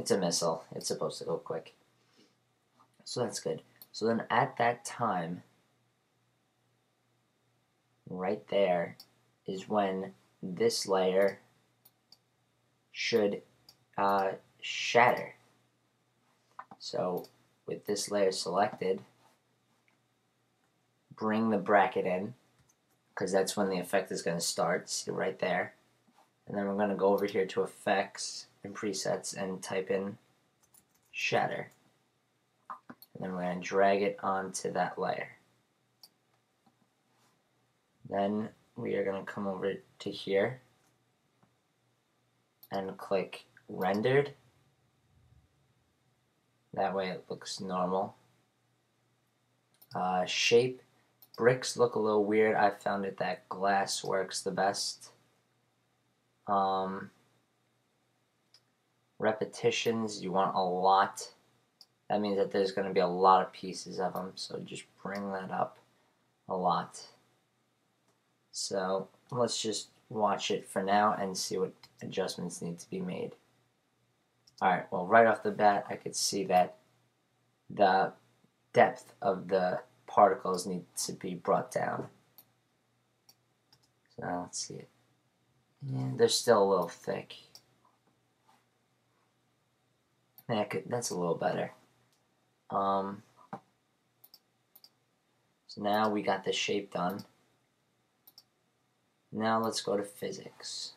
It's a missile. It's supposed to go quick. So that's good. So then at that time, right there, is when this layer should shatter. So with this layer selected, bring the bracket in, because that's when the effect is going to start. See right there. And then we're going to go over here to Effects and Presets and type in Shatter. And then we're going to drag it onto that layer. Then we are going to come over to here and click Rendered. That way it looks normal. Shape. Bricks look a little weird. I found it that glass works the best. Repetitions, you want a lot. That means that there's going to be a lot of pieces of them, so just bring that up a lot. So let's just watch it for now and see what adjustments need to be made. Alright, well, right off the bat, I could see that the depth of the particles need to be brought down. So now let's see it. Yeah, they're still a little thick. Yeah, that's a little better. So now we got the shape done. Now let's go to physics.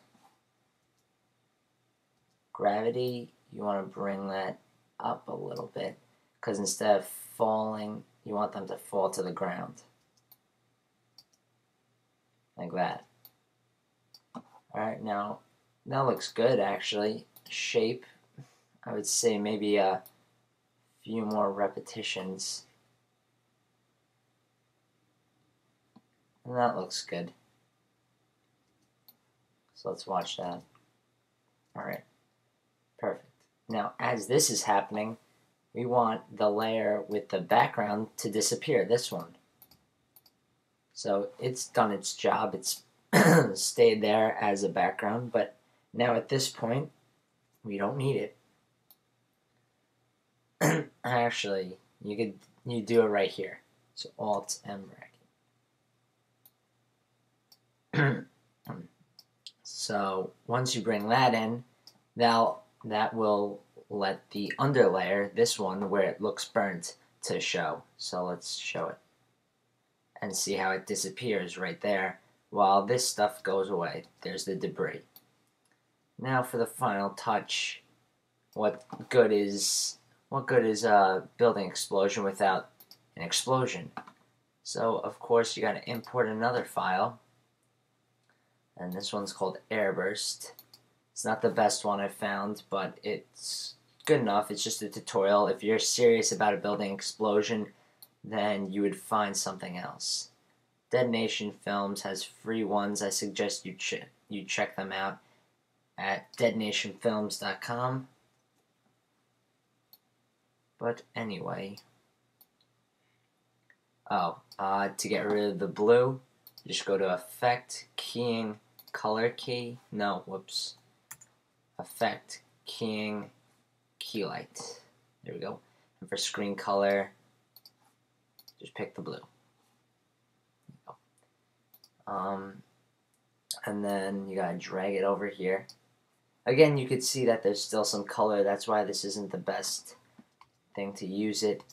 Gravity, you want to bring that up a little bit, because instead of falling, you want them to fall to the ground. Like that. Alright, now that looks good actually. Shape, I would say maybe a few more repetitions. And that looks good. So let's watch that. Alright, perfect. Now as this is happening, we want the layer with the background to disappear, this one. So it's done its job, it's stayed there as a background, but now at this point, we don't need it. Actually, you do it right here. So Alt M bracket. So once you bring that in, now that will let the underlayer, this one where it looks burnt, to show. So let's show it and see how it disappears right there while this stuff goes away. There's the debris. Now for the final touch, what good is building explosion without an explosion? So of course you got to import another file, and this one's called Airburst. It's not the best one I've found, but it's good enough. It's just a tutorial. If you're serious about a building explosion, then you would find something else. Dead Nation Films has free ones. I suggest you check them out at deadnationfilms.com. But anyway, to get rid of the blue, just go to Effect, Keying, Color Key. No, whoops. Effect, Keying, Key Light. There we go. And for screen color, just pick the blue. And then you gotta drag it over here. Again, you could see that there's still some color. That's why this isn't the best thing to use it.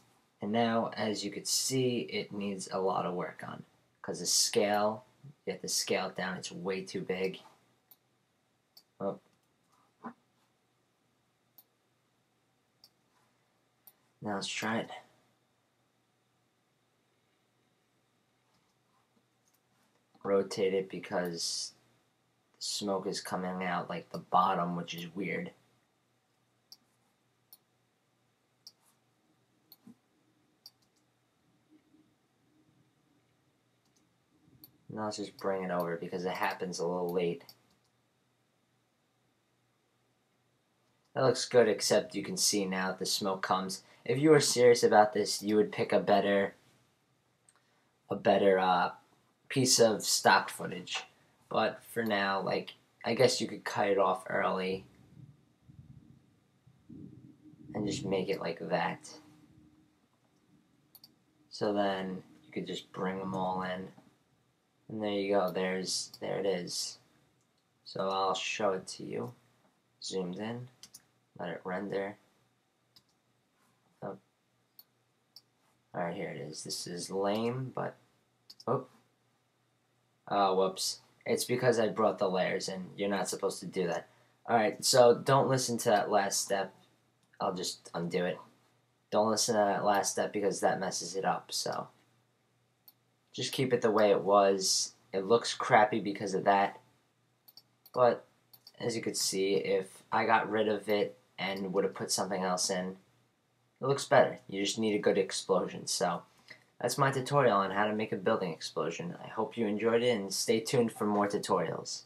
And now, as you could see, it needs a lot of work on, because the scale, you have to scale it down. It's way too big. Oh. Now let's try it. Rotate it because the smoke is coming out like the bottom, which is weird. Now let's just bring it over because it happens a little late. That looks good, except you can see now that the smoke comes. If you were serious about this, you would pick a better piece of stock footage. But for now, like, I guess you could cut it off early. and just make it like that. So then you could just bring them all in, and there you go. There it is. So I'll show it to you. Zoomed in, let it render. Oh. Alright, here it is. This is lame, but oh, whoops. It's because I brought the layers in. You're not supposed to do that. Alright, so don't listen to that last step. I'll just undo it. Don't listen to that last step because that messes it up. So just keep it the way it was. It looks crappy because of that. But as you could see, if I got rid of it and would have put something else in, it looks better. You just need a good explosion. So that's my tutorial on how to make a building explosion. I hope you enjoyed it and stay tuned for more tutorials.